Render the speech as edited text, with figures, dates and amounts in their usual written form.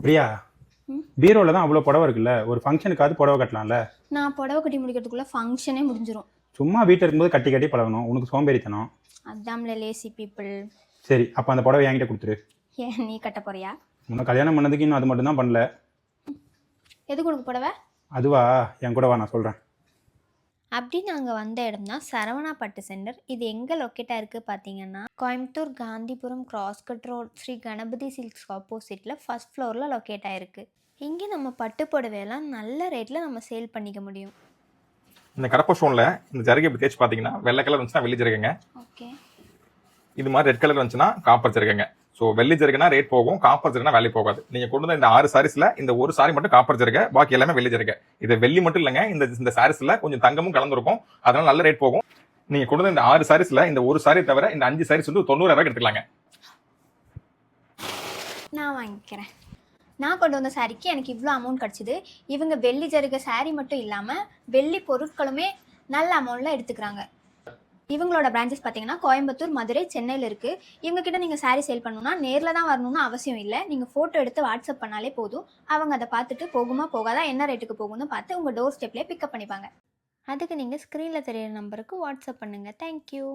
பிரியா, பீரோல தான் அவ்வளோ புடவை இருக்குல்ல, ஒரு ஃபங்க்ஷனுக்காவது புடவை கட்டலாம்ல. நான் புடவை கட்டி முடிக்கிறதுக்குள்ள ஃபங்க்ஷனே முடிஞ்சிடும். சும்மா வீட்டில் இருக்கும்போது கட்டி கட்டி பழகணும். உனக்கு சோம்பேறித்தனம். அதாம்ல லேசி பீப்புள். சரி, அப்போ அந்த புடவை என்கிட்ட கொடுத்துரு. ஏன் நீ கட்ட போறியா? உன்னை கல்யாணம் பண்ணதுக்கு இன்னும் அது மட்டும் தான் பண்ணல. எதுக்கு உனக்கு புடவை? அதுவா, என் கூட வா, நான் சொல்கிறேன். அப்படி நாங்கள் வந்த இடம் தான் சரவணா பட்டு சென்டர். இது எங்கே லொக்கேட்டாக இருக்குது பார்த்தீங்கன்னா, Coimbatore Gandhipuram crosscut road Sri Ganapathi silks ஆப்போசிட்டில் ஃபர்ஸ்ட் ஃப்ளோரில் லொக்கேட் ஆகிருக்கு. இங்கே நம்ம பட்டு புடவையெல்லாம் நல்ல ரேட்டில் நம்ம சேல் பண்ணிக்க முடியும். இந்த கடப்ப ஸ்டோனில் இந்த ஜரிகை இப்படி தேய்ச்சி பார்த்தீங்கன்னா வெள்ளை கலர் வந்துச்சுன்னா வெள்ளி ஜரிகைங்க. ஓகே. இது மாதிரி ரெட் கலர் வந்துச்சுன்னா காப்பர் ஜரிகைங்க. ஸோ வெள்ளி ஜரிகைனா ரேட் போகும், காப்பர் ஜரிகைனா வேலை போகாது. நீங்கள் கொண்டு வந்த இந்த 6 சாரீஸில் இந்த ஒரு சாரி மட்டும் காப்பர் ஜரிகை, பாக்கி எல்லாமே வெள்ளி ஜரிகை. இது வெள்ளி மட்டும் இல்லைங்க, இந்த சாரீஸில் கொஞ்சம் தங்கமும் கலந்துருக்கும், அதனால நல்ல ரேட் போகும். நீங்கள் கொண்டு வந்த இந்த 6 சாரீஸில் இந்த ஒரு சாரி தவிர இந்த 5 சாரீஸ் வந்து 90,000 எடுத்துக்கலாங்க. நான் வாங்கிக்கிறேன். நான் கொண்டு வந்த சாரிக்கு எனக்கு இவ்வளோ அமௌண்ட் கிடச்சிது. இவங்க வெள்ளி ஜருகை சாரி மட்டும் இல்லாமல் வெள்ளி பொருட்களுமே நல்ல அமௌண்ட்டில் எடுத்துக்கிறாங்க. இவங்களோட பிரான்ச்சஸ் பார்த்தீங்கன்னா கோயம்புத்தூர், மதுரை, சென்னையில் இருக்குது. இவங்ககிட்ட நீங்கள் சாரீ சேல் பண்ணணும்னா நேரில் தான் வரணும்னு அவசியம் இல்லை. நீங்கள் ஃபோட்டோ எடுத்து வாட்ஸ்அப் பண்ணாலே போதும். அவங்க அதை பார்த்துட்டு போகுமா போகாதா, என்ன ரேட்டுக்கு போகும்னு பார்த்து உங்கள் டோர் ஸ்டெப்லேயே பிக்கப் பண்ணிப்பாங்க. அதுக்கு நீங்கள் ஸ்க்ரீனில் தெரியிற நம்பருக்கு வாட்ஸ்அப் பண்ணுங்கள். தேங்க்யூ.